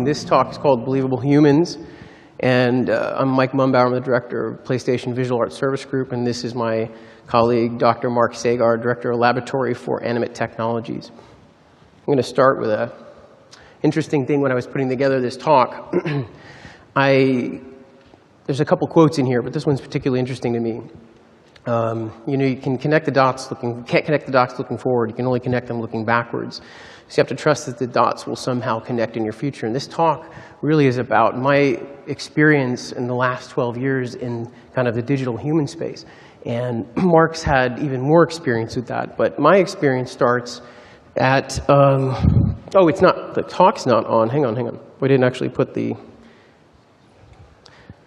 This talk is called Believable Humans, and I'm Mike Mumbauer. I'm the director of PlayStation Visual Arts Service Group, and this is my colleague, Dr. Mark Sagar, director of Laboratory for Animate Technologies. I'm going to start with an interesting thing when I was putting together this talk. There's a couple quotes in here, but this one's particularly interesting to me. You can connect the dots can't connect the dots looking forward. You can only connect them looking backwards. So you have to trust that the dots will somehow connect in your future. And this talk really is about my experience in the last 12 years in kind of the digital human space. And Mark's had even more experience with that. But my experience starts at, the talk's not on. Hang on. We didn't actually put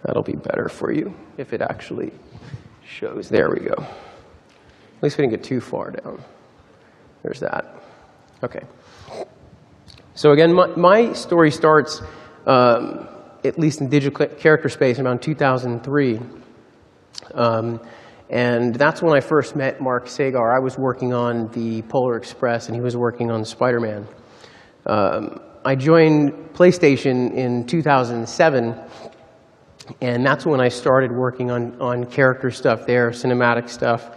that'll be better for you if it actually shows. There we go. At least we didn't get too far down. There's that. Okay. So again, my story starts, at least in digital character space, around 2003. And that's when I first met Mark Sagar. I was working on the Polar Express, and he was working on Spider-Man. I joined PlayStation in 2007. And that's when I started working on character stuff there, cinematic stuff.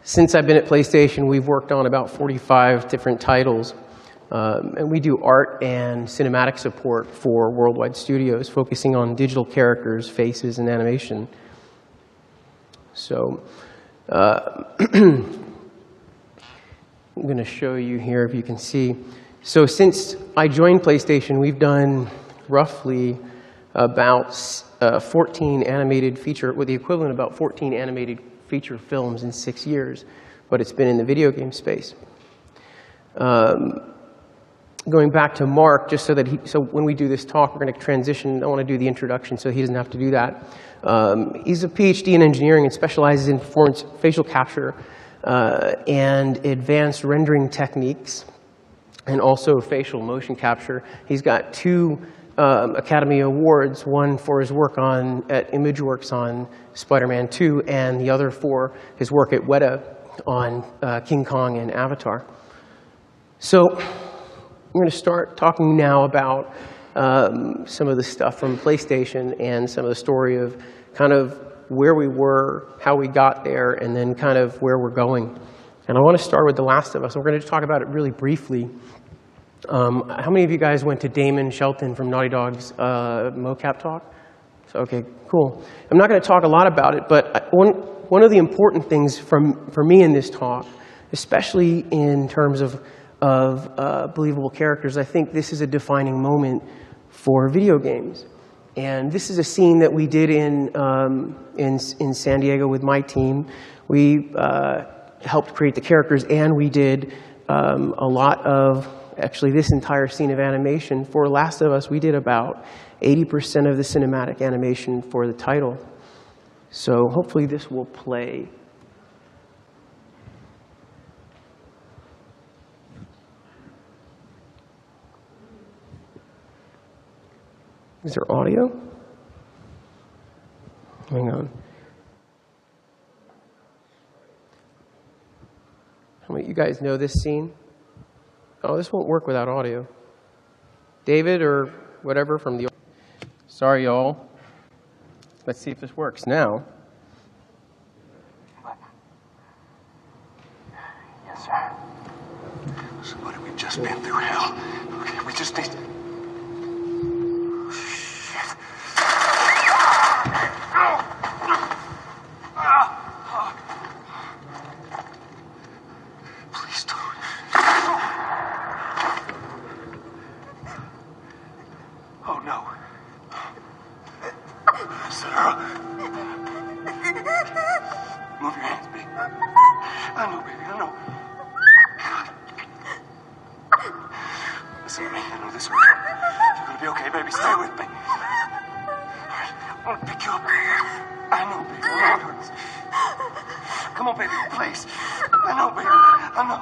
Since I've been at PlayStation, we've worked on about 45 different titles. And we do art and cinematic support for worldwide studios, focusing on digital characters, faces, and animation. So I'm going to show you here if you can see. So since I joined PlayStation, we've done roughly about 14 animated feature, with the equivalent of about 14 animated feature films in 6 years, but it's been in the video game space. Going back to Mark, just so when we do this talk, we're going to transition. I want to do the introduction so he doesn't have to do that. He's a PhD in engineering and specializes in performance facial capture and advanced rendering techniques, and also facial motion capture. He's got 2 Academy Awards, one for his work at ImageWorks on Spider-Man 2, and the other for his work at Weta on King Kong and Avatar. So I'm going to start talking now about some of the stuff from PlayStation and some of the story of kind of where we were, how we got there, and then kind of where we're going. And I want to start with The Last of Us. We're going to talk about it really briefly. How many of you guys went to Damon Shelton from Naughty Dog's mocap talk? So, okay, cool. I'm not going to talk a lot about it, but one of the important things for me in this talk, especially in terms of believable characters, I think this is a defining moment for video games. And this is a scene that we did in San Diego with my team. We helped create the characters, and we did a lot of, actually this entire scene of animation. For Last of Us, we did about 80% of the cinematic animation for the title. So hopefully this will play. Is there audio? Hang on. How many of you guys know this scene? Oh, this won't work without audio. David or whatever from the... Sorry, y'all. Let's see if this works now. Yes, sir. Listen, buddy, we've just been through hell. Okay, we just need... Shit. Please don't. Oh, no. Sarah. Move your hands, baby. I know, baby, I know. Listen to me, I know this hurts. You're gonna be okay, baby. Stay with me. All right, I'm gonna pick you up. I know, baby, I know it hurts. Come on, baby, please. I know, baby, I know.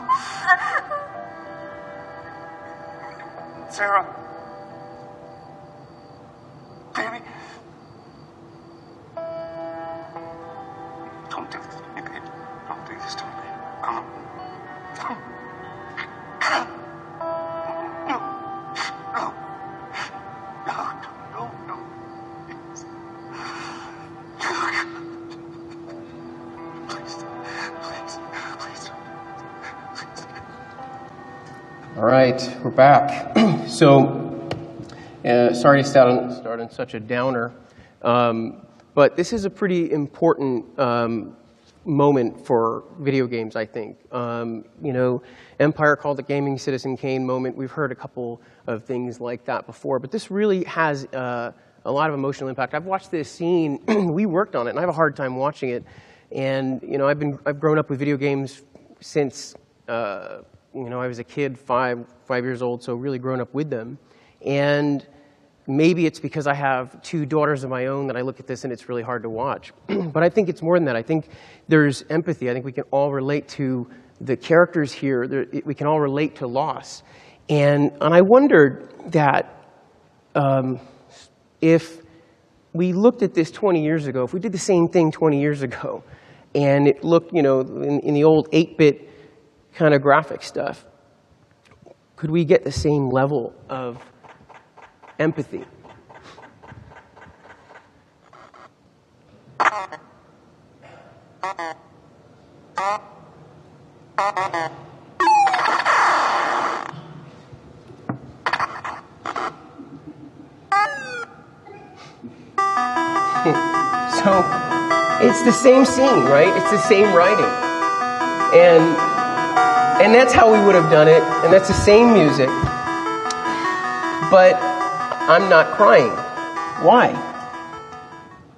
Sarah. Baby. Don't do this to me, baby. Don't do this to me, baby. Come on. No. All right, we're back. Sorry to start on such a downer, but this is a pretty important moment for video games, I think. Empire called it gaming Citizen Kane moment. We've heard a couple of things like that before, but this really has a lot of emotional impact. I've watched this scene. We worked on it, and I have a hard time watching it. And I've grown up with video games since I was a kid, five years old, so really grown up with them. And maybe it's because I have two daughters of my own that I look at this and it's really hard to watch. But I think it's more than that. I think there's empathy. I think we can all relate to the characters here. We can all relate to loss. And I wondered that if we looked at this 20 years ago, if we did the same thing 20 years ago, and it looked, in the old 8-bit kind of graphic stuff, could we get the same level of empathy? So it's the same scene, right? It's the same writing. And that's how we would have done it, and that's the same music. But I'm not crying. Why?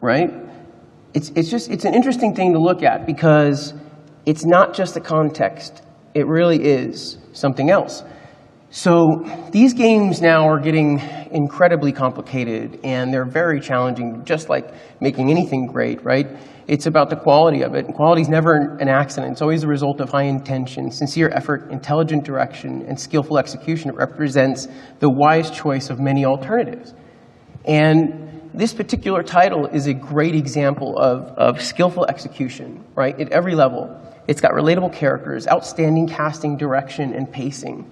Right? It's an interesting thing to look at because it's not just the context. It really is something else. So these games now are getting incredibly complicated, and they're very challenging, just like making anything great, right? It's about the quality of it. And quality is never an accident. It's always the result of high intention, sincere effort, intelligent direction, and skillful execution. It represents the wise choice of many alternatives. And this particular title is a great example of skillful execution, right, at every level. It's got relatable characters, outstanding casting, direction, and pacing.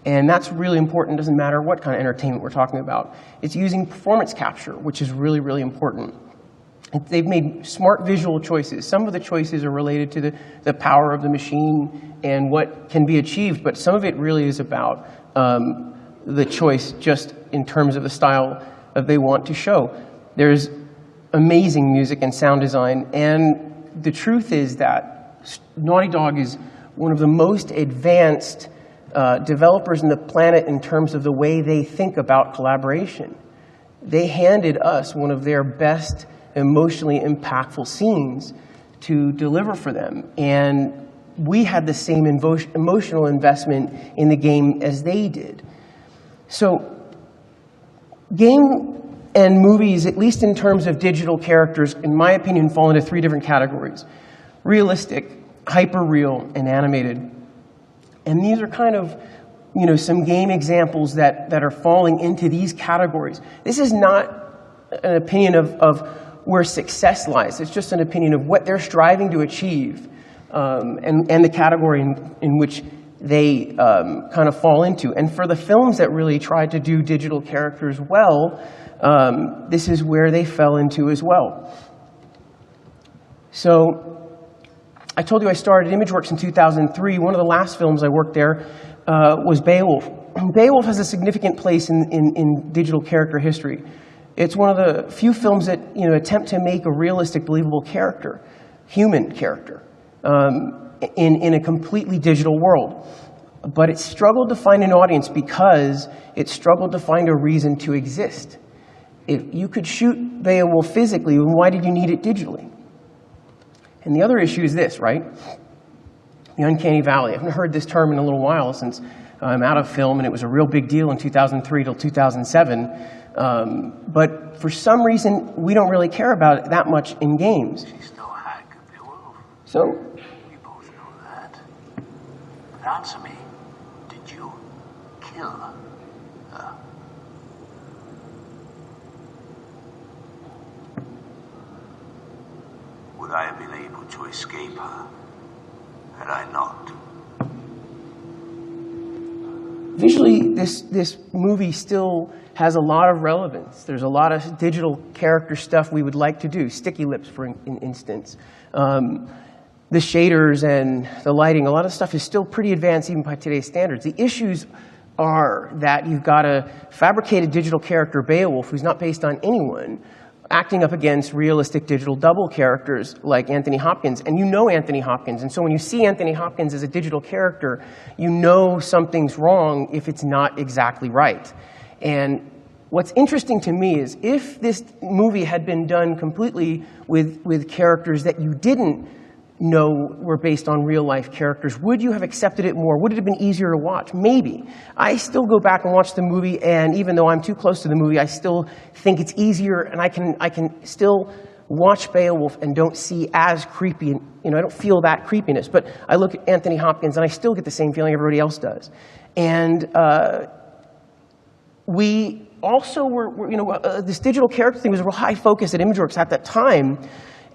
And that's really important. It doesn't matter what kind of entertainment we're talking about. It's using performance capture, which is really, really important. They've made smart visual choices. Some of the choices are related to the power of the machine and what can be achieved, but some of it really is about the choice just in terms of the style that they want to show. There's amazing music and sound design, and the truth is that Naughty Dog is one of the most advanced developers on the planet in terms of the way they think about collaboration. They handed us one of their best emotionally impactful scenes to deliver for them. And we had the same emotional investment in the game as they did. So game and movies, at least in terms of digital characters, in my opinion, fall into three different categories: realistic, hyper-real, and animated. And these are kind of, some game examples that are falling into these categories. This is not an opinion of where success lies. It's just an opinion of what they're striving to achieve and the category in which they kind of fall into. And for the films that really tried to do digital characters well, this is where they fell into as well. So I told you I started ImageWorks in 2003. One of the last films I worked there was Beowulf. Beowulf has a significant place in digital character history. It's one of the few films that attempt to make a realistic, believable character, human character, in a completely digital world. But it struggled to find an audience because it struggled to find a reason to exist. If you could shoot Beowulf physically, then why did you need it digitally? And the other issue is this, right? The uncanny valley. I haven't heard this term in a little while since I'm out of film, and it was a real big deal in 2003 till 2007. But for some reason, we don't really care about it that much in games. She's no hag, Beowulf. So, We both know that. But answer me. Did you kill her? Would I have been able to escape her had I not? visually, this movie still has a lot of relevance. There's a lot of digital character stuff we would like to do, sticky lips, for instance. the shaders and the lighting, a lot of stuff is still pretty advanced even by today's standards. The issues are that you've got a fabricated digital character, Beowulf, who's not based on anyone, acting up against realistic digital double characters like Anthony Hopkins. And you know Anthony Hopkins. And so when you see Anthony Hopkins as a digital character, you know something's wrong if it's not exactly right. And what's interesting to me is if this movie had been done completely with characters that you didn't know were based on real-life characters, would you have accepted it more? Would it have been easier to watch? Maybe. I still go back and watch the movie, and even though I'm too close to the movie, I still think it's easier, and I can still watch Beowulf and don't see as creepy, I don't feel that creepiness. But I look at Anthony Hopkins, and I still get the same feeling everybody else does. And we also were, this digital character thing was a real high focus at ImageWorks at that time.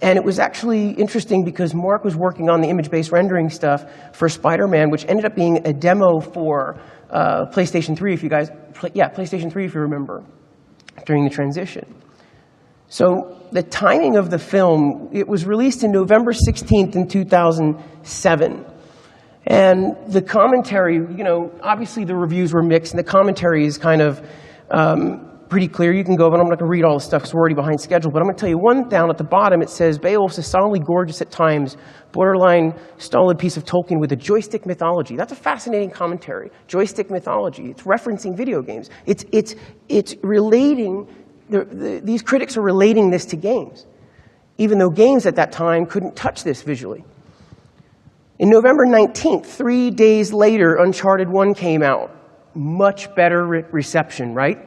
And it was actually interesting because Mark was working on the image-based rendering stuff for Spider-Man, which ended up being a demo for PlayStation 3, if you guys, PlayStation 3, if you remember, during the transition. So the timing of the film, it was released in November 16th in 2007. And the commentary, obviously the reviews were mixed, and the commentary is kind of pretty clear. You can go, but I'm not going to read all the stuff because we're already behind schedule. But I'm going to tell you one down at the bottom. It says, Beowulf's a solidly gorgeous at times, borderline stolid piece of Tolkien with a joystick mythology. That's a fascinating commentary. Joystick mythology. It's referencing video games. It's relating, these critics are relating this to games, even though games at that time couldn't touch this visually. In November 19th, 3 days later, Uncharted 1 came out. Much better reception, right?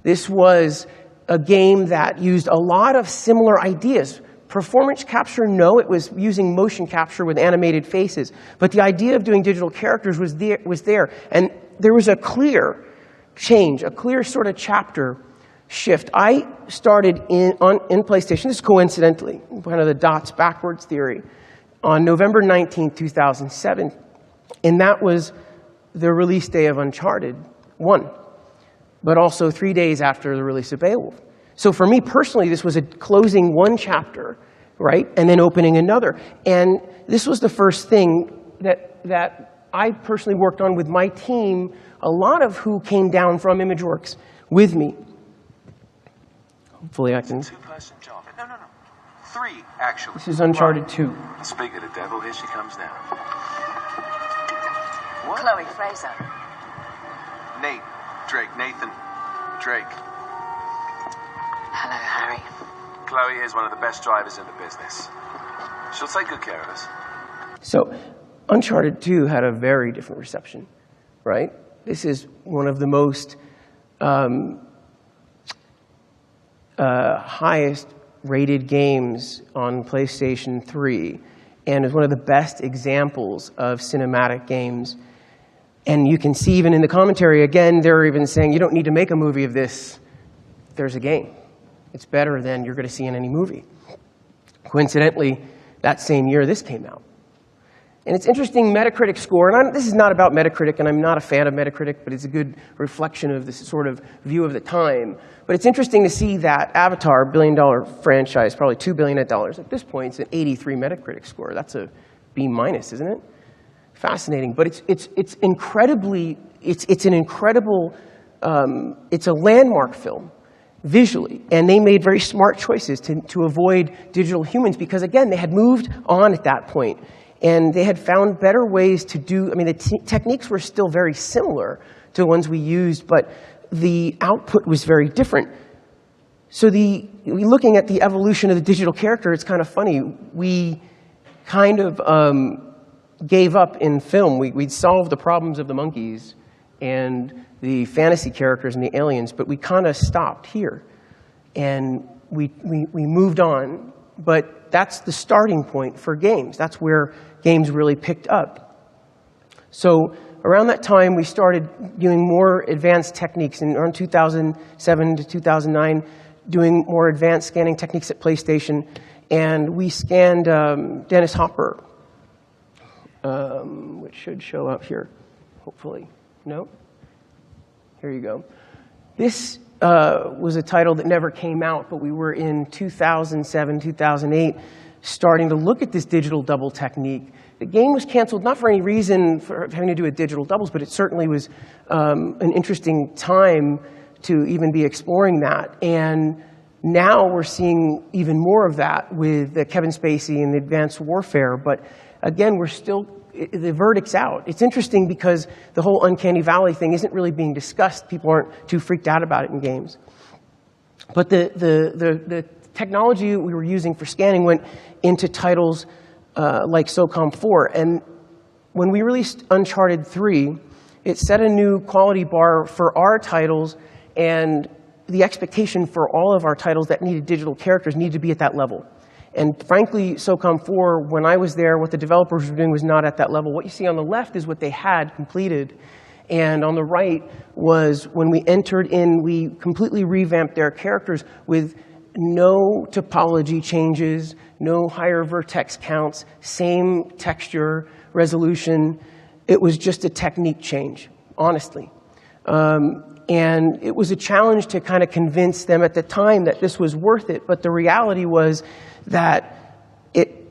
This was a game that used a lot of similar ideas. Performance capture, no, it was using motion capture with animated faces. But the idea of doing digital characters was there. And there was a clear change, a clear sort of chapter shift. I started in PlayStation, this is coincidentally, kind of the dots backwards theory, on November 19, 2007. And that was the release day of Uncharted 1. But also 3 days after the release of Beowulf. So for me personally, this was a closing one chapter, right, and then opening another. And this was the first thing that I personally worked on with my team, a lot of who came down from ImageWorks with me. Hopefully I can... Two-person job. No. 3, actually. This is Uncharted 2. Speak of the devil, here she comes now. What? Chloe Fraser. Nate. Drake, Nathan, Drake. Hello, Harry. Chloe is one of the best drivers in the business. She'll take good care of us. So, Uncharted 2 had a very different reception, right? This is one of the most highest rated games on PlayStation 3, and is one of the best examples of cinematic games. And you can see even in the commentary, again, they're even saying, you don't need to make a movie of this. There's a game. It's better than you're going to see in any movie. Coincidentally, that same year, this came out. And it's interesting, Metacritic score, and this is not about Metacritic, and I'm not a fan of Metacritic, but it's a good reflection of this sort of view of the time. But it's interesting to see that Avatar, billion-dollar franchise, probably $2 billion at this point, it's an 83 Metacritic score. That's a B-, isn't it? Fascinating, but it's incredibly, it's an incredible, it's a landmark film visually, and they made very smart choices to avoid digital humans because, again, they had moved on at that point, and they had found better ways to do, the techniques were still very similar to the ones we used, but the output was very different. So looking at the evolution of the digital character, it's kind of funny. We kind of gave up in film. We'd solved the problems of the monkeys and the fantasy characters and the aliens, but we kind of stopped here. And we moved on, but that's the starting point for games. That's where games really picked up. So around that time, we started doing more advanced techniques. And around 2007 to 2009, doing more advanced scanning techniques at PlayStation. And we scanned Dennis Hopper, which should show up here, hopefully. No? Here you go. This was a title that never came out, but we were in 2007, 2008, starting to look at this digital double technique. The game was canceled not for any reason for having to do with digital doubles, but it certainly was an interesting time to even be exploring that. And now we're seeing even more of that with Kevin Spacey and the Advanced Warfare. But again, we're still, the verdict's out. It's interesting because the whole Uncanny Valley thing isn't really being discussed. People aren't too freaked out about it in games. But the technology we were using for scanning went into titles like SOCOM 4. And when we released Uncharted 3, it set a new quality bar for our titles, and the expectation for all of our titles that needed digital characters needed to be at that level. And frankly, SOCOM 4, when I was there, what the developers were doing was not at that level. What you see on the left is what they had completed. And on the right was when we entered in, we completely revamped their characters with no topology changes, no higher vertex counts, same texture, resolution. It was just a technique change, honestly. And it was a challenge to kind of convince them at the time that this was worth it. But the reality was that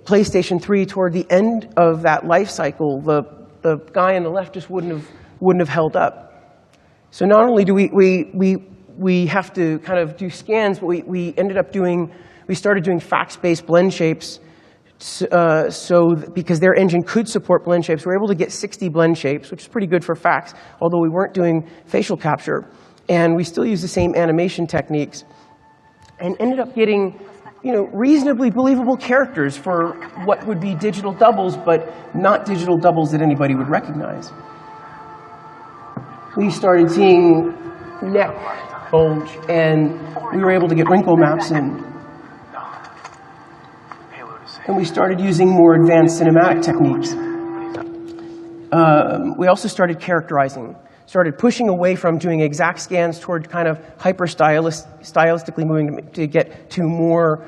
PlayStation 3, toward the end of that life cycle, the guy on the left just wouldn't have held up. So not only do we have to kind of do scans, but we ended up we started doing fax-based blend shapes. Because their engine could support blend shapes, we were able to get 60 blend shapes, which is pretty good for fax, although we weren't doing facial capture. And we still use the same animation techniques, and ended up getting, reasonably believable characters for what would be digital doubles, but not digital doubles that anybody would recognize. We started seeing neck bulge, and we were able to get wrinkle maps in. And we started using more advanced cinematic techniques. We also started characterizing, started pushing away from doing exact scans toward kind of stylistically moving to get to more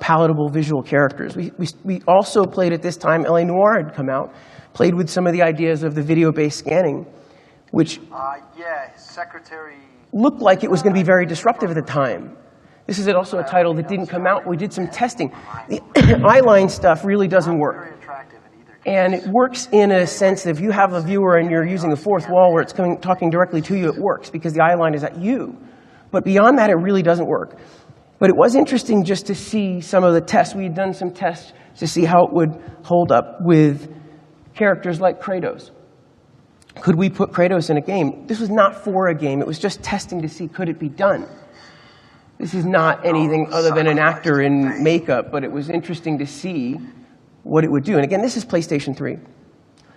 palatable visual characters. We also played at this time, L.A. Noire had come out, played with some of the ideas of the video-based scanning, which looked like it was going to be very disruptive at the time. This is also a title that didn't come out. We did some testing. The eyeline stuff really doesn't work. And it works in a sense that if you have a viewer and you're using a fourth wall where it's talking directly to you, it works because the eyeline is at you. But beyond that, it really doesn't work. But it was interesting just to see some of the tests. We had done some tests to see how it would hold up with characters like Kratos. Could we put Kratos in a game? This was not for a game. It was just testing to see could it be done. This is not anything other than an actor in makeup, but it was interesting to see what it would do. And again, this is PlayStation 3.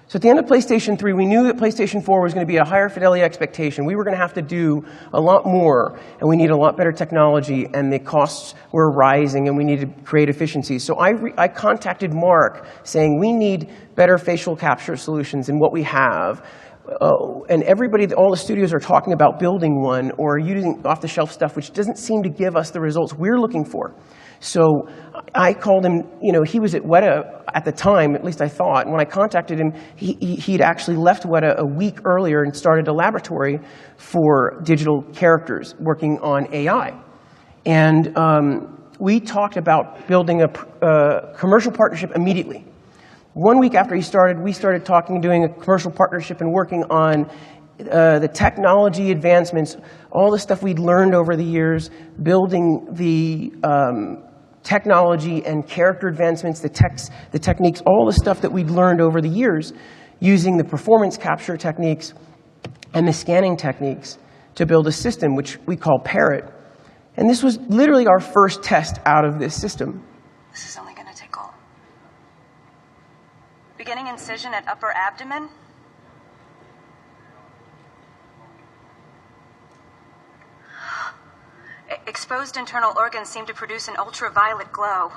So at the end of PlayStation 3, we knew that PlayStation 4 was going to be a higher fidelity expectation. We were going to have to do a lot more, and we need a lot better technology, and the costs were rising, and we needed to create efficiencies. So I contacted Mark saying, we need better facial capture solutions than what we have. And all the studios are talking about building one or using off-the-shelf stuff, which doesn't seem to give us the results we're looking for. So I called him, he was at Weta at the time, at least I thought. And when I contacted him, he'd actually left Weta a week earlier and started a laboratory for digital characters working on AI. And we talked about building a commercial partnership immediately. 1 week after he started, we started talking, doing a commercial partnership and working on the technology advancements, all the stuff we'd learned over the years, building the technology and character advancements, the techniques, all the stuff that we'd learned over the years, using the performance capture techniques and the scanning techniques to build a system which we call Parrot. And this was literally our first test out of this system. This is only going to tickle. Beginning incision at upper abdomen. Exposed internal organs seem to produce an ultraviolet glow.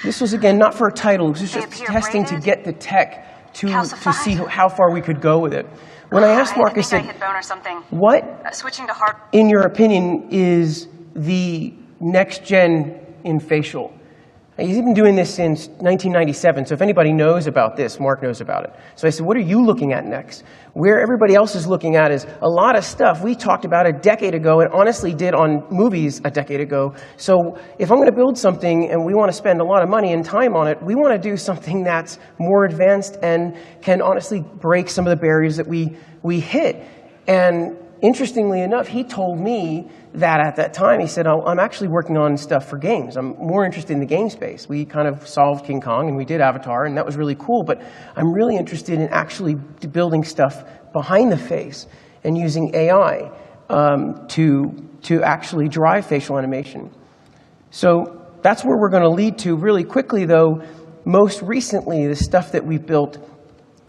This was, again, not for a title. It was just testing to get the tech to see how far we could go with it. When I asked Mark, I said, hit bone or something. What, switching to hard, in your opinion, is the next gen in facial? He's been doing this since 1997, so if anybody knows about this, Mark knows about it. So I said, what are you looking at next? Where everybody else is looking at is a lot of stuff we talked about a decade ago and honestly did on movies a decade ago. So if I'm going to build something and we want to spend a lot of money and time on it, we want to do something that's more advanced and can honestly break some of the barriers that we hit. And interestingly enough, he told me that at that time, he said, I'm actually working on stuff for games. I'm more interested in the game space. We kind of solved King Kong and we did Avatar, and that was really cool, but I'm really interested in actually building stuff behind the face and using AI to actually drive facial animation. So that's where we're going to lead to really quickly, though. Most recently, the stuff that we've built,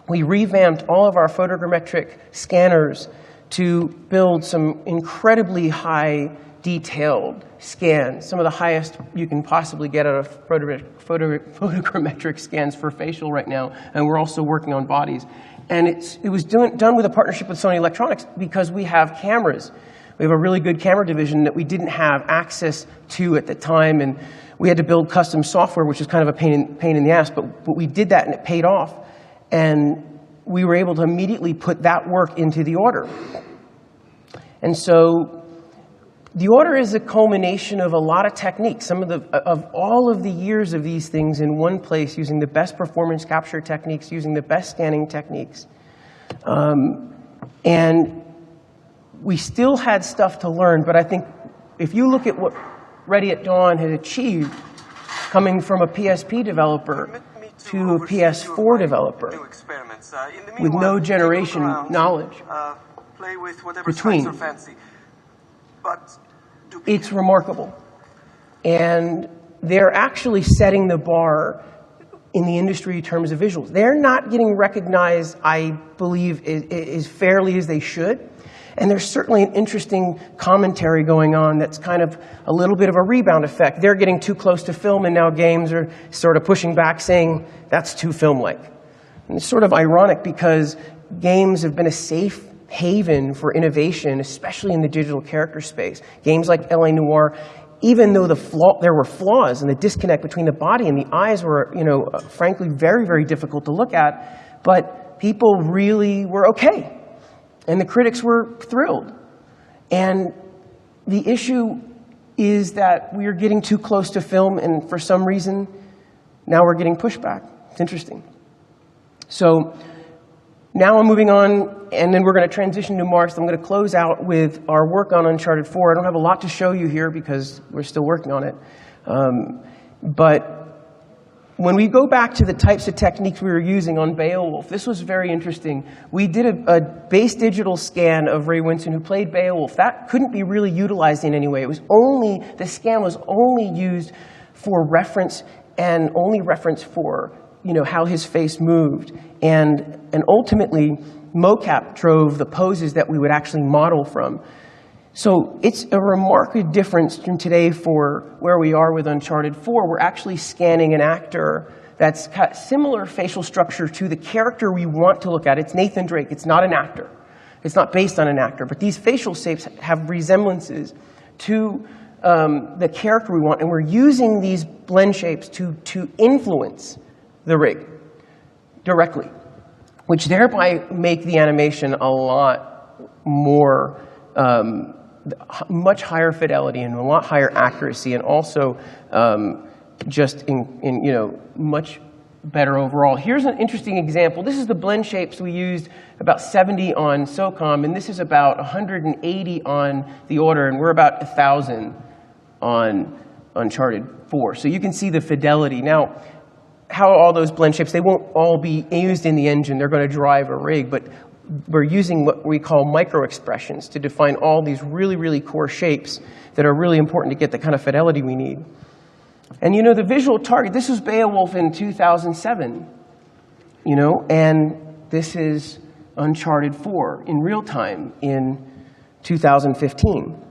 we revamped all of our photogrammetric scanners to build some incredibly high detailed scans, some of the highest you can possibly get out of photogrammetric scans for facial right now, and we're also working on bodies. And it was done with a partnership with Sony Electronics because we have cameras. We have a really good camera division that we didn't have access to at the time, and we had to build custom software, which is kind of a pain in the ass, but we did that and it paid off. And we were able to immediately put that work into the order. And so the order is a culmination of a lot of techniques, of all of the years of these things in one place, using the best performance capture techniques, using the best scanning techniques. And we still had stuff to learn, but I think if you look at what Ready at Dawn had achieved, coming from a PSP developer to a PS4 developer, with no generation knowledge between. It's remarkable. And they're actually setting the bar in the industry in terms of visuals. They're not getting recognized, I believe, as fairly as they should. And there's certainly an interesting commentary going on that's kind of a little bit of a rebound effect. They're getting too close to film, and now games are sort of pushing back, saying that's too film-like. And it's sort of ironic because games have been a safe haven for innovation, especially in the digital character space. Games like L.A. Noire, even though there were flaws and the disconnect between the body and the eyes were, frankly, very, very difficult to look at, but people really were okay. And the critics were thrilled. And the issue is that we are getting too close to film, and for some reason, now we're getting pushback. It's interesting. So now I'm moving on, and then we're going to transition to Mark. So I'm going to close out with our work on Uncharted 4. I don't have a lot to show you here because we're still working on it. But when we go back to the types of techniques we were using on Beowulf, this was very interesting. We did a base digital scan of Ray Winston, who played Beowulf. That couldn't be really utilized in any way. The scan was only used for reference, and only reference for how his face moved. And ultimately, mocap drove the poses that we would actually model from. So it's a remarkable difference from today for where we are with Uncharted 4. We're actually scanning an actor that's got similar facial structure to the character we want to look at. It's Nathan Drake. It's not an actor. It's not based on an actor. But these facial shapes have resemblances to the character we want. And we're using these blend shapes to influence the rig directly, which thereby make the animation a lot more, much higher fidelity and a lot higher accuracy, and also just in much better overall. Here's an interesting example. This is the blend shapes we used, about 70 on SOCOM, and this is about 180 on the Order, and we're about 1,000 on Uncharted 4. So you can see the fidelity. Now, how all those blend shapes, they won't all be used in the engine. They're going to drive a rig, but we're using what we call micro-expressions to define all these really, really core shapes that are really important to get the kind of fidelity we need. And the visual target, this was Beowulf in 2007, and this is Uncharted 4 in real time in 2015.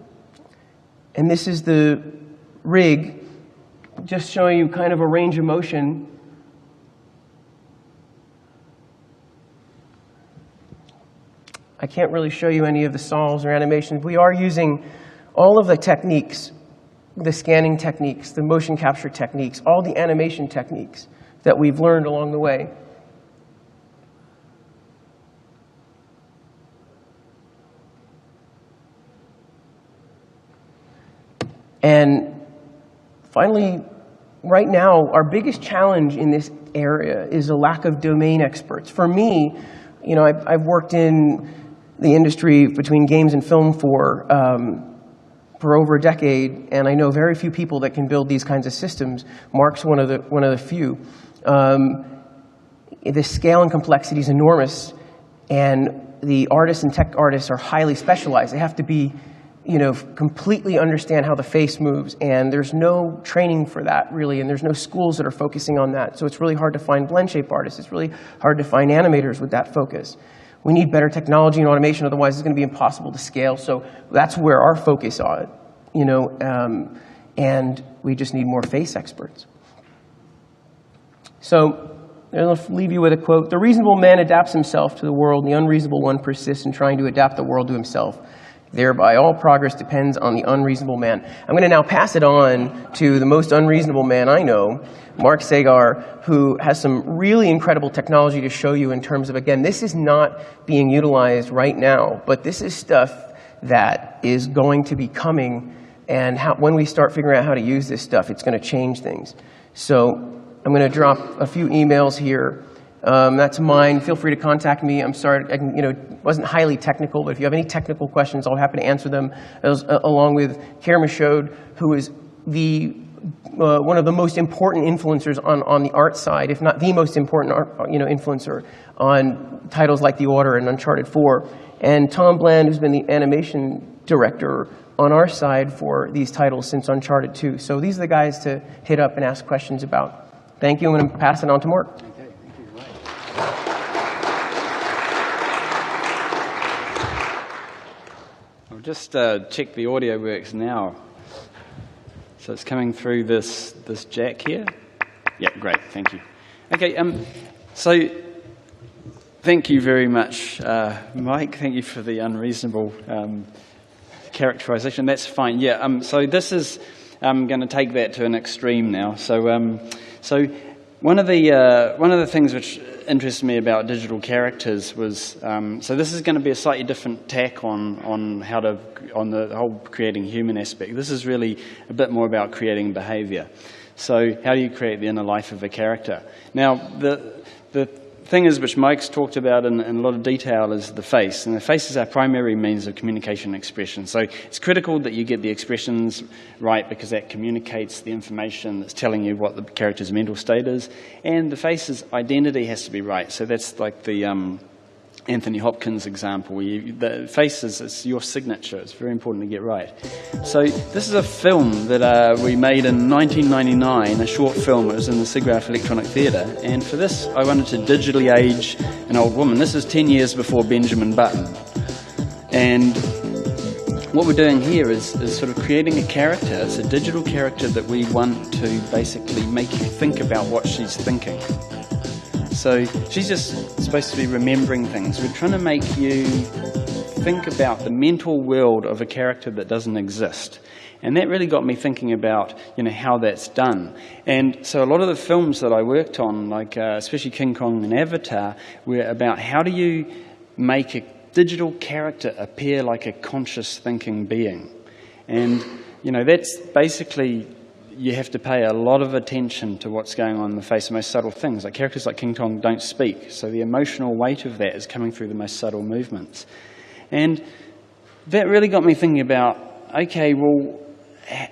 And this is the rig, just showing you kind of a range of motion. I can't really show you any of the solves or animations. We are using all of the techniques the scanning techniques, the motion capture techniques, all the animation techniques that we've learned along the way. And finally, right now, our biggest challenge in this area is a lack of domain experts. For me, you know, I've worked in the industry between games and film for over a decade, and I know very few people that can build these kinds of systems. Mark's one of the few. The scale and complexity is enormous, and the artists and tech artists are highly specialized. They have to be, you know, completely understand how the face moves, and there's no training for that, really, and there's no schools that are focusing on that. So it's really hard to find blend shape artists. It's really hard to find animators with that focus. We need better technology and automation, otherwise it's going to be impossible to scale. So that's where our focus on, you know, and we just need more face experts. So I'll leave you with a quote. "The reasonable man adapts himself to the world, and the unreasonable one persists in trying to adapt the world to himself. Thereby, all progress depends on the unreasonable man." I'm going to now pass it on to the most unreasonable man I know, Mark Sagar, who has some really incredible technology to show you in terms of, again, this is not being utilized right now, but this is stuff that is going to be coming, and when we start figuring out how to use this stuff, it's going to change things. So I'm going to drop a few emails here. That's mine. Feel free to contact me. I'm sorry, it wasn't highly technical, but if you have any technical questions, I'll be happy to answer them, along with Kara Michaud, who is one of the most important influencers on the art side, if not the most important influencer on titles like The Order and Uncharted 4, and Tom Bland, who's been the animation director on our side for these titles since Uncharted 2. So these are the guys to hit up and ask questions about. Thank you. I'm going to pass it on to Mark. Just check the audio works now. So it's coming through this jack here. Yeah, great, thank you. Okay, so thank you very much, Mike. Thank you for the unreasonable characterization. That's fine. Yeah. So this is I'm going to take that to an extreme now. So one of the things which interested me about digital characters was, so this is going to be a slightly different tack on the whole creating human aspect. This is really a bit more about creating behavior. So how do you create the inner life of a character? Now, the thing is, which Mike's talked about in a lot of detail, is the face. And the face is our primary means of communication and expression. So it's critical that you get the expressions right, because that communicates the information that's telling you what the character's mental state is. And the face's identity has to be right. So that's like the Anthony Hopkins example. The face is your signature. It's very important to get right. So this is a film that we made in 1999, a short film. It was in the SIGGRAPH Electronic Theatre. And for this, I wanted to digitally age an old woman. This is 10 years before Benjamin Button. And what we're doing here is sort of creating a character. It's a digital character that we want to basically make you think about what she's thinking. So she's just supposed to be remembering things. We're trying to make you think about the mental world of a character that doesn't exist. And that really got me thinking about, how that's done. And so a lot of the films that I worked on, like especially King Kong and Avatar, were about how do you make a digital character appear like a conscious thinking being. And, that's basically, you have to pay a lot of attention to what's going on in the face, the most subtle things. Like characters like King Kong don't speak, so the emotional weight of that is coming through the most subtle movements. And that really got me thinking about, okay, well,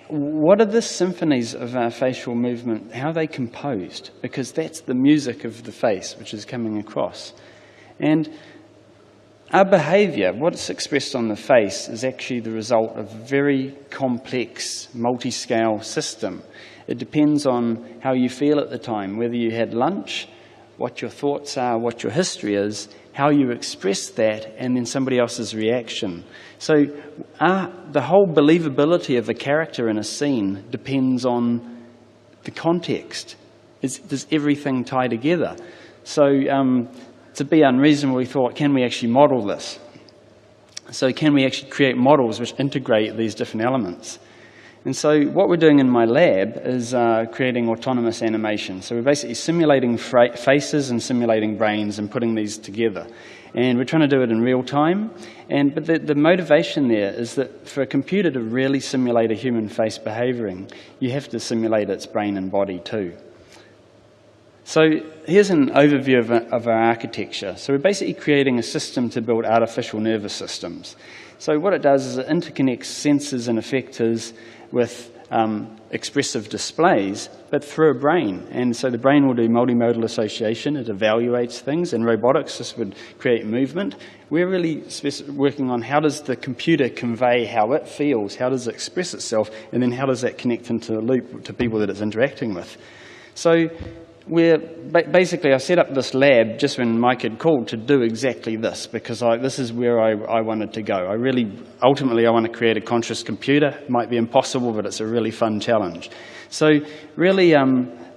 what are the symphonies of our facial movement? How are they composed? Because that's the music of the face, which is coming across. And our behavior, what's expressed on the face, is actually the result of a very complex, multi-scale system. It depends on how you feel at the time, whether you had lunch, what your thoughts are, what your history is, how you express that, and then somebody else's reaction. So the whole believability of a character in a scene depends on the context. Does everything tie together? So to be unreasonable, we thought, can we actually model this? So can we actually create models which integrate these different elements? And so what we're doing in my lab is creating autonomous animation. So we're basically simulating faces and simulating brains and putting these together. And we're trying to do it in real time. But the motivation there is that for a computer to really simulate a human face behavioring, you have to simulate its brain and body too. So here's an overview of our architecture. So we're basically creating a system to build artificial nervous systems. So what it does is it interconnects sensors and effectors with expressive displays, but through a brain. And so the brain will do multimodal association. It evaluates things. In robotics, this would create movement. We're really working on how does the computer convey how it feels, how does it express itself, and then how does that connect into a loop to people that it's interacting with. So basically, I set up this lab just when Mike had called to do exactly this, because this is where I wanted to go. Ultimately, I want to create a conscious computer. It might be impossible, but it's a really fun challenge. So really,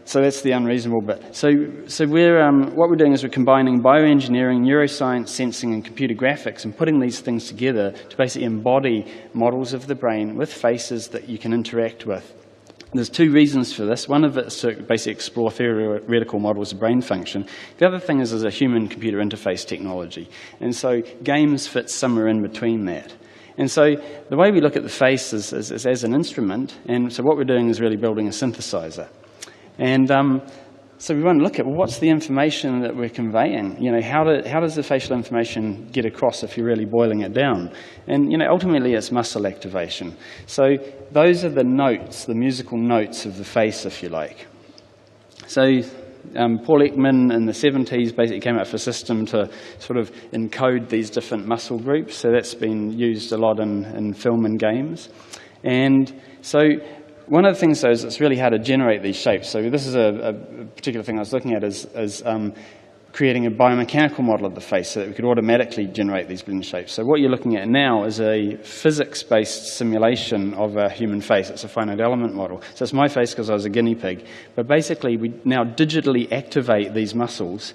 so that's the unreasonable bit. So what we're doing is we're combining bioengineering, neuroscience, sensing, and computer graphics, and putting these things together to basically embody models of the brain with faces that you can interact with. There's two reasons for this. One of it is to basically explore theoretical models of brain function. The other thing is a human-computer interface technology. And so games fit somewhere in between that. And so the way we look at the face is as an instrument. And so what we're doing is really building a synthesizer. And so we want to look at, well, what's the information that we're conveying? You know, how does the facial information get across if you're really boiling it down? And, you know, ultimately it's muscle activation. So those are the notes, the musical notes of the face, if you like. So Paul Ekman in the 70s basically came up with a system to sort of encode these different muscle groups. So that's been used a lot in film and games. And so one of the things, though, is it's really hard to generate these shapes. So this is a particular thing I was looking at is creating a biomechanical model of the face so that we could automatically generate these blend shapes. So what you're looking at now is a physics-based simulation of a human face. It's a finite element model. So it's my face because I was a guinea pig. But basically, we now digitally activate these muscles,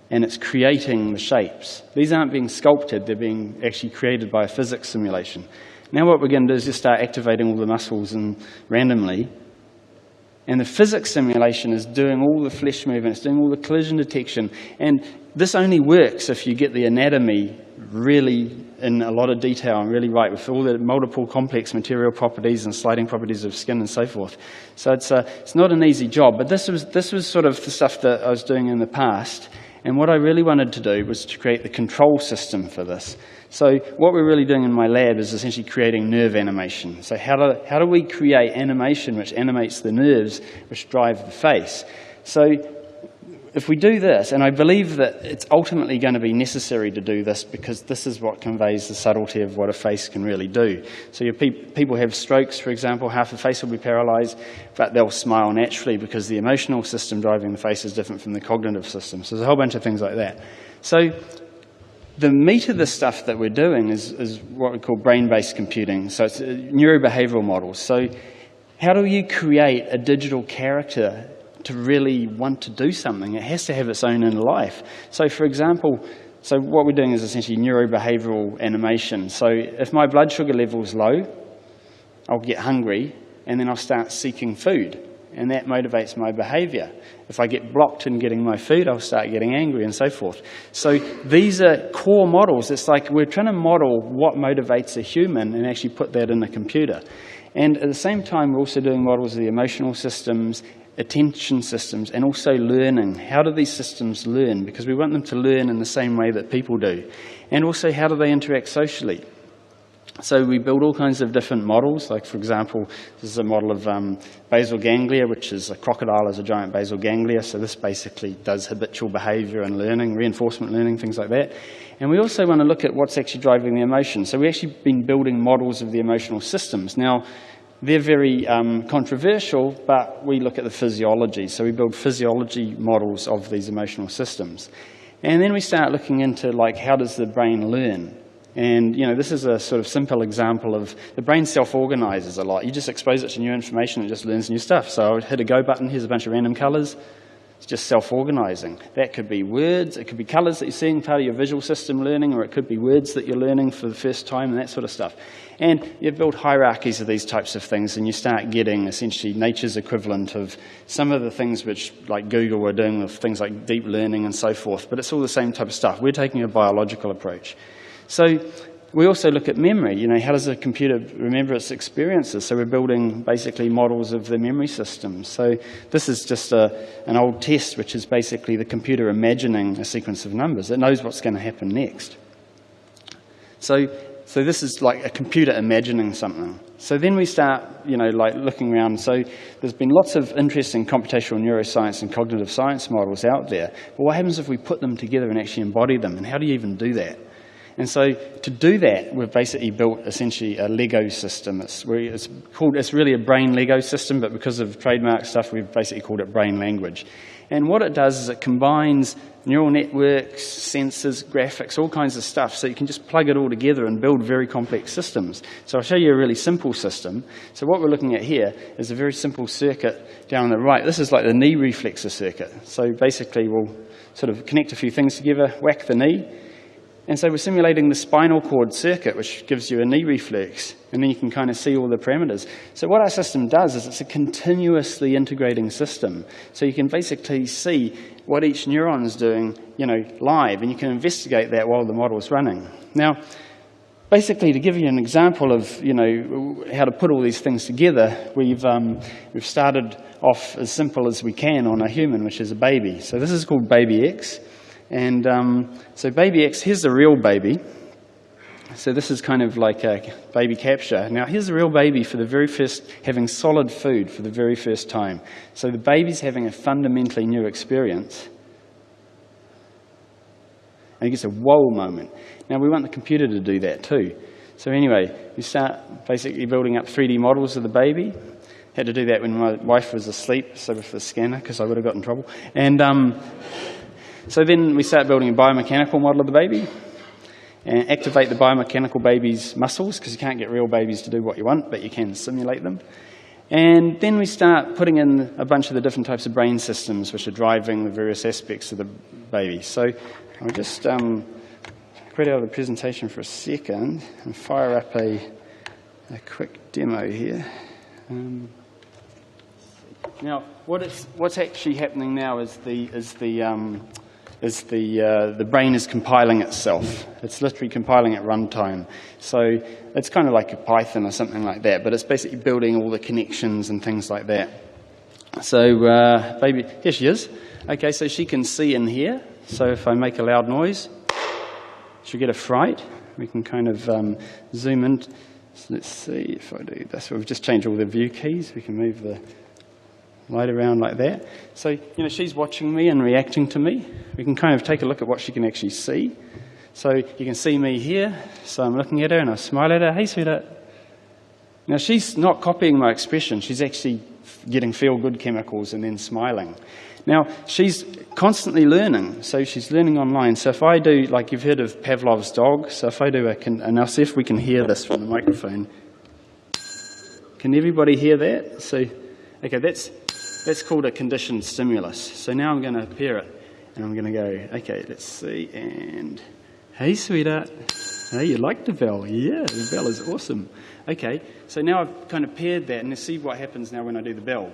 and it's creating the shapes. These aren't being sculpted. They're being actually created by a physics simulation. Now what we're going to do is just start activating all the muscles randomly. And the physics simulation is doing all the flesh movement, it's doing all the collision detection. And this only works if you get the anatomy really in a lot of detail and really right with all the multiple complex material properties and sliding properties of skin and so forth. So it's not an easy job, but this was sort of the stuff that I was doing in the past. And what I really wanted to do was to create the control system for this. So what we're really doing in my lab is essentially creating nerve animation. So how do we create animation which animates the nerves which drive the face? So if we do this, and I believe that it's ultimately going to be necessary to do this because this is what conveys the subtlety of what a face can really do. So people have strokes, for example, half the face will be paralyzed, but they'll smile naturally because the emotional system driving the face is different from the cognitive system. So there's a whole bunch of things like that. So the meat of the stuff that we're doing is what we call brain-based computing. So it's neurobehavioral models. So how do you create a digital character to really want to do something? It has to have its own inner life. So for example, so what we're doing is essentially neurobehavioral animation. So if my blood sugar level is low, I'll get hungry, and then I'll start seeking food. And that motivates my behavior. If I get blocked in getting my food, I'll start getting angry and so forth. So these are core models. It's like we're trying to model what motivates a human and actually put that in a computer. And at the same time, we're also doing models of the emotional systems, attention systems, and also learning. How do these systems learn? Because we want them to learn in the same way that people do. And also, how do they interact socially? So we build all kinds of different models. Like, for example, this is a model of basal ganglia, which is a crocodile has a giant basal ganglia. So this basically does habitual behavior and learning, reinforcement learning, things like that. And we also want to look at what's actually driving the emotion. So we've actually been building models of the emotional systems. Now, they're very controversial, but we look at the physiology. So we build physiology models of these emotional systems. And then we start looking into, like, how does the brain learn? And, you know, this is a sort of simple example of the brain self-organizes a lot. You just expose it to new information, it just learns new stuff. So I would hit a go button, here's a bunch of random colors. It's just self-organizing. That could be words, it could be colors that you're seeing, part of your visual system learning, or it could be words that you're learning for the first time and that sort of stuff. And you build hierarchies of these types of things, and you start getting essentially nature's equivalent of some of the things which, like Google, were doing with things like deep learning and so forth, but it's all the same type of stuff. We're taking a biological approach. So we also look at memory. You know, how does a computer remember its experiences? So we're building basically models of the memory system. So this is just an old test, which is basically the computer imagining a sequence of numbers. It knows what's going to happen next. So this is like a computer imagining something. So then we start, you know, like looking around. So there's been lots of interesting computational neuroscience and cognitive science models out there. But what happens if we put them together and actually embody them? And how do you even do that? And so to do that, we've basically built essentially a Lego system. It's really a brain Lego system, but because of trademark stuff, we've basically called it brain language. And what it does is it combines neural networks, sensors, graphics, all kinds of stuff, so you can just plug it all together and build very complex systems. So I'll show you a really simple system. So what we're looking at here is a very simple circuit down on the right. This is like the knee reflexor circuit. So basically we'll sort of connect a few things together, whack the knee. And so we're simulating the spinal cord circuit, which gives you a knee reflex, and then you can kind of see all the parameters. So what our system does is it's a continuously integrating system. So you can basically see what each neuron is doing, you know, live, and you can investigate that while the model is running. Now, basically, to give you an example of, you know, how to put all these things together, we've started off as simple as we can on a human, which is a baby. So this is called Baby X. And so Baby X, here's the real baby. So this is kind of like a baby capture. Now here's the real baby for the very first, having solid food for the very first time. So the baby's having a fundamentally new experience. And it gets a whoa moment. Now we want the computer to do that too. So anyway, we start basically building up 3D models of the baby. Had to do that when my wife was asleep, so with the scanner, because I would have got in trouble. And so then we start building a biomechanical model of the baby and activate the biomechanical baby's muscles, because you can't get real babies to do what you want, but you can simulate them. And then we start putting in a bunch of the different types of brain systems which are driving the various aspects of the baby. So I'll just quit out of the presentation for a second and fire up a quick demo here. Now, what's actually happening now is the brain is compiling itself. It's literally compiling at runtime. So it's kind of like a Python or something like that, but it's basically building all the connections and things like that. So baby, here she is. Okay, so she can see in here. So if I make a loud noise, she'll get a fright. We can kind of zoom in. So let's see if I do this. We've just changed all the view keys. We can move the light around like that. So, you know, she's watching me and reacting to me. We can kind of take a look at what she can actually see. So you can see me here. So I'm looking at her and I smile at her. Hey, sweetheart. Now, she's not copying my expression. She's actually getting feel-good chemicals and then smiling. Now, she's constantly learning. So she's learning online. So if I do, like you've heard of Pavlov's dog. So if I do and I'll see if we can hear this from the microphone. Can everybody hear that? So, okay, that's called a conditioned stimulus. So now I'm going to pair it, and I'm going to go, okay, let's see, and hey, sweetheart. Hey, you like the bell? Yeah, the bell is awesome. Okay, so now I've kind of paired that, and let's see what happens now when I do the bell.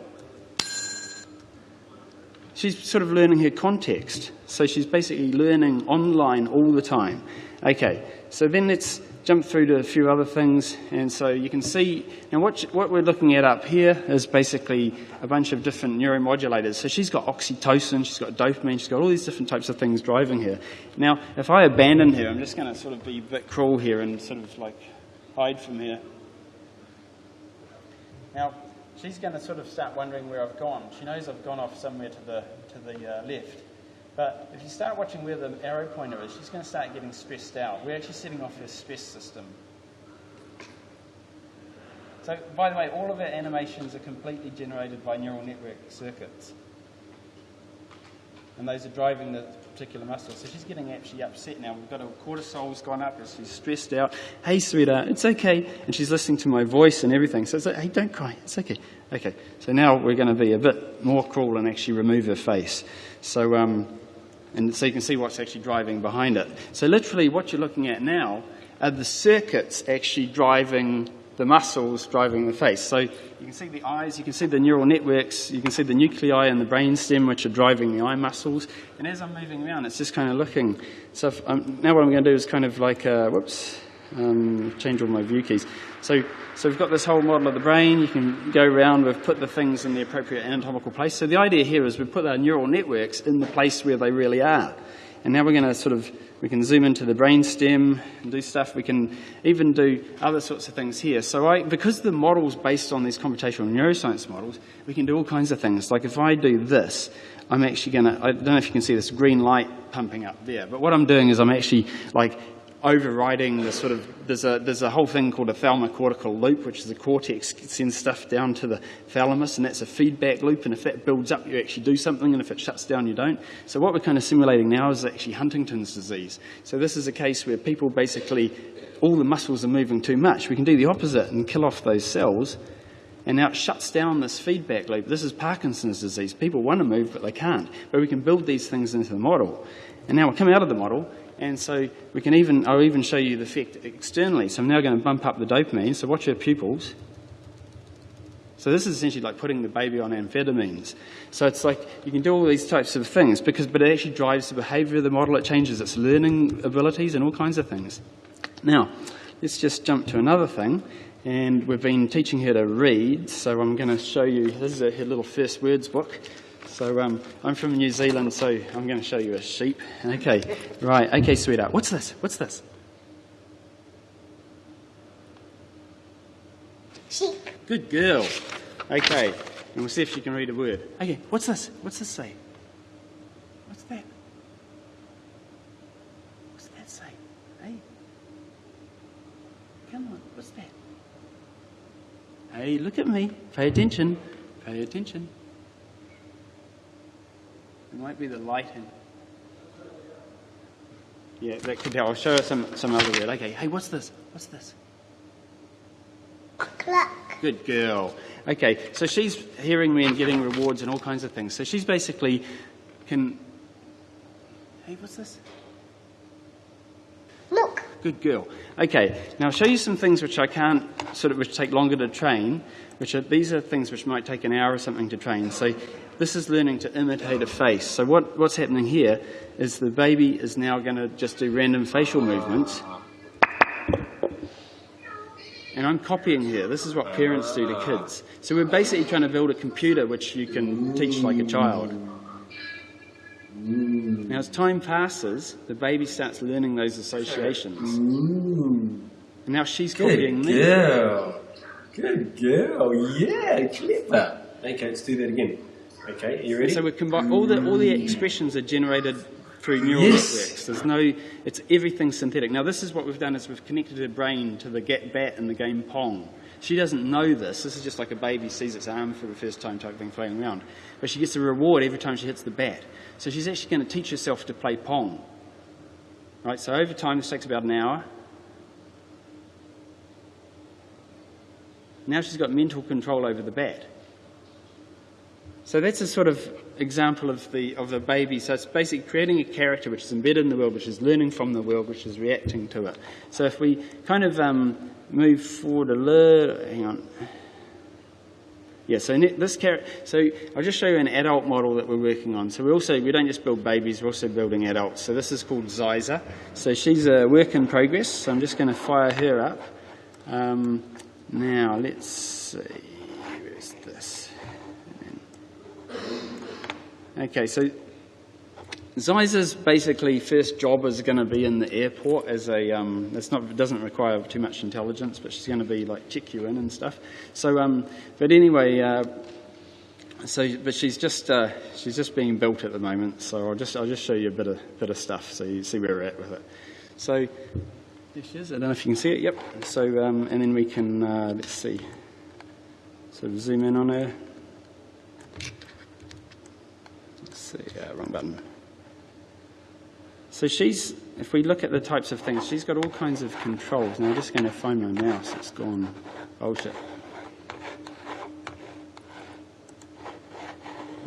She's sort of learning her context. So she's basically learning online all the time. Okay, so then let's jump through to a few other things. And so you can see, now what we're looking at up here is basically a bunch of different neuromodulators. So she's got oxytocin, she's got dopamine, she's got all these different types of things driving her. Now, if I abandon her, I'm just going to sort of be a bit cruel here and sort of like hide from her. Now, she's going to sort of start wondering where I've gone. She knows I've gone off somewhere to the left. But if you start watching where the arrow pointer is, she's going to start getting stressed out. We're actually setting off her stress system. So, by the way, all of our animations are completely generated by neural network circuits. And those are driving the particular muscle. So she's getting actually upset now. We've got her cortisol's gone up, and she's stressed out. Hey, sweetheart, it's okay. And she's listening to my voice and everything. So it's like, hey, don't cry, it's okay. Okay, so now we're going to be a bit more cruel and actually remove her face. So, and so you can see what's actually driving behind it. So literally what you're looking at now are the circuits actually driving the muscles, driving the face. So you can see the eyes, you can see the neural networks, you can see the nuclei in the brainstem which are driving the eye muscles. And as I'm moving around, it's just kind of looking. So now what I'm going to do is kind of like, change all my view keys. So we've got this whole model of the brain. You can go around, we've put the things in the appropriate anatomical place. So the idea here is we put our neural networks in the place where they really are. And now we're going to we can zoom into the brainstem and do stuff. We can even do other sorts of things here. So because the model's based on these computational neuroscience models, we can do all kinds of things. Like if I do this, I'm actually going to, I don't know if you can see this green light pumping up there, but what I'm doing is I'm actually like overriding the sort of, there's a whole thing called a thalamocortical loop, which is the cortex sends stuff down to the thalamus, and that's a feedback loop, and if that builds up, you actually do something, and if it shuts down, you don't. So what we're kind of simulating now is actually Huntington's disease. So this is a case where people basically, all the muscles are moving too much. We can do the opposite and kill off those cells, and now it shuts down this feedback loop. This is Parkinson's disease. People want to move, but they can't. But we can build these things into the model. And now we're coming out of the model, and so we can I'll even show you the effect externally. So I'm now going to bump up the dopamine. So watch your pupils. So this is essentially like putting the baby on amphetamines. So it's like you can do all these types of things, but it actually drives the behavior of the model. It changes its learning abilities and all kinds of things. Now, let's just jump to another thing. And we've been teaching her to read. So I'm going to show you, this is her little first words book. So I'm from New Zealand, so I'm going to show you a sheep. Okay, right. Okay, sweetheart. What's this? What's this? Sheep. Good girl. Okay, and we'll see if she can read a word. Okay, what's this? What's this say? What's that? What's that say? Hey? Come on, what's that? Hey, look at me. Pay attention. Pay attention. It might be the lighting. Yeah, that could help. I'll show her some other word. Okay, hey, what's this? What's this? Cluck. Good girl. Okay, so she's hearing me and getting rewards and all kinds of things. So she's basically can... Hey, what's this? Look. Good girl. Okay, now I'll show you some things which I can't, which take longer to train, these are things which might take an hour or something to train. So this is learning to imitate a face. So what's happening here is the baby is now going to just do random facial movements. And I'm copying here. This is what parents do to kids. So we're basically trying to build a computer which you can teach like a child. Now as time passes, the baby starts learning those associations. And now she's copying me. Good girl. Good girl. Yeah, clever. Okay, let's do that again. Okay, are you ready? So we combine all the expressions are generated through neural networks. It's everything synthetic. Now this is what we've done is we've connected her brain to the bat in the game Pong. She doesn't know this. This is just like a baby sees its arm for the first time type thing flailing around. But she gets a reward every time she hits the bat. So she's actually going to teach herself to play Pong. Right, so over time this takes about an hour. Now she's got mental control over the bat. So that's a sort of example of the baby. So it's basically creating a character which is embedded in the world, which is learning from the world, which is reacting to it. So if we kind of move forward a little, hang on. Yeah, so I'll just show you an adult model that we're working on. So we don't just build babies, we're also building adults. So this is called Ziza. So she's a work in progress. So I'm just going to fire her up. Now let's see, where's this? Okay, so Ziza's basically first job is going to be in the airport as a it doesn't require too much intelligence, but she's going to be like check you in and stuff. So but anyway, but she's just being built at the moment. So I'll just show you a bit of stuff so you see where we're at with it. So there she is. I don't know if you can see it. Yep. So and then we can let's see. So zoom in on her. Let's see, wrong button. So if we look at the types of things, she's got all kinds of controls. Now I'm just going to find my mouse. It's gone bullshit.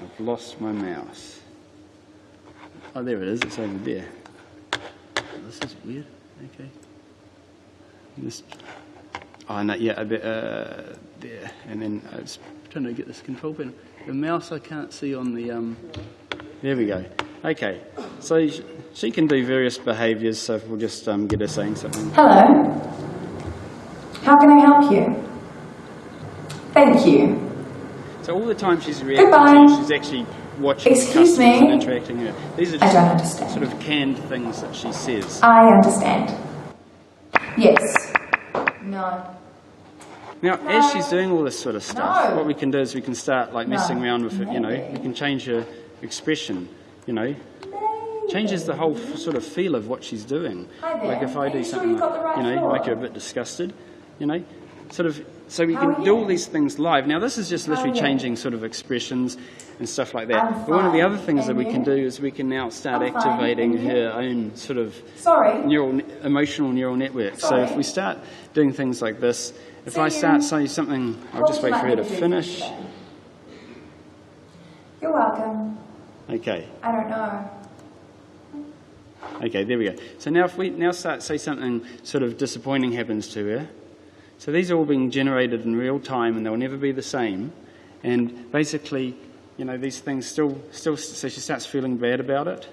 I've lost my mouse. Oh, there it is. It's over there. This is weird. Okay. Oh, no, yeah, a bit there. And then I was trying to get this control panel. The mouse I can't see on the... There we go. Okay, so she can do various behaviours, so we'll just get her saying something. Hello. How can I help you? Thank you. So all the time she's reacting Goodbye. to, she's actually watching the Excuse customers me? and interacting with her. These are I don't just understand. sort of canned things that she says. I understand. Yes. No. Now, as she's doing all this sort of stuff, No. what we can do is we can start like messing around with it, you know, Maybe. we can change her expression, you know. Changes the whole sort of feel of what she's doing. Hi there. Like if I Are do you sure something you've got the right like, you know, floor? make her a bit disgusted, you know, sort of, so we How can are do you? all these things live. Now this is just How literally are you? changing sort of expressions and stuff like that. I'm But one of the fine. other things that And we can you? do is we can now start I'm fine. activating And you? her own sort of Sorry. emotional neural network. So Sorry. if we start doing things like this, if See I you. start saying something, I'll What just would wait you for her like to me do finish. today? You're welcome. Okay. I don't know. Okay, there we go. So now if we now start say something sort of disappointing happens to her. So these are all being generated in real time and they'll never be the same. And basically, you know, these things still so she starts feeling bad about it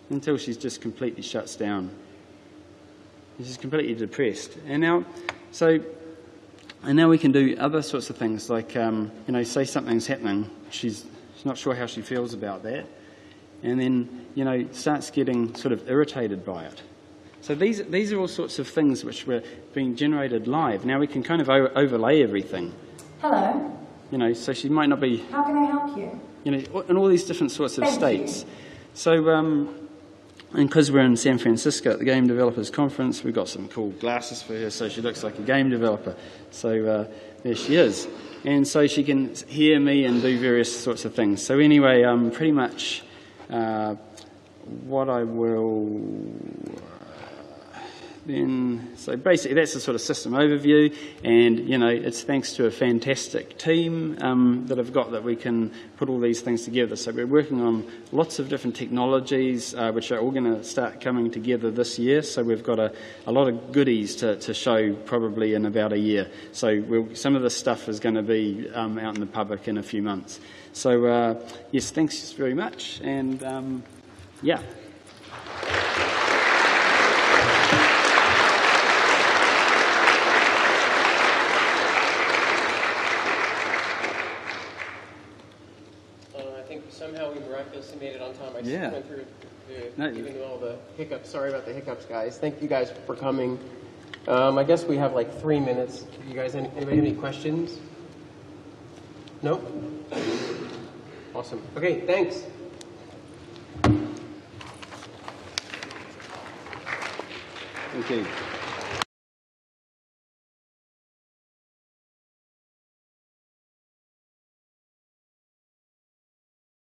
until she's just completely shuts down. She's completely depressed. And now we can do other sorts of things like, you know, say something's happening. She's not sure how she feels about that. And then, you know, starts getting sort of irritated by it. So these are all sorts of things which were being generated live. Now we can kind of overlay everything. Hello. You know, so she might not be, How can I help you? you know, in all these different sorts of Thank states. you. So, and because we're in San Francisco at the Game Developers Conference, we've got some cool glasses for her, so she looks like a game developer. So there she is. And so she can hear me and do various sorts of things. So anyway, pretty much what I will then, so basically that's the sort of system overview, and you know, it's thanks to a fantastic team that I've got that we can put all these things together. So we're working on lots of different technologies which are all going to start coming together this year. So we've got a lot of goodies to show probably in about a year. So some of this stuff is going to be out in the public in a few months. So yes, thanks very much, and yeah. I think somehow we miraculously made it on time. I just Yeah. went through No, even all the hiccups. Sorry about the hiccups, guys. Thank you guys for coming. I guess we have like 3 minutes. You guys, anybody have any questions? Nope? Awesome. Okay, thanks. Okay.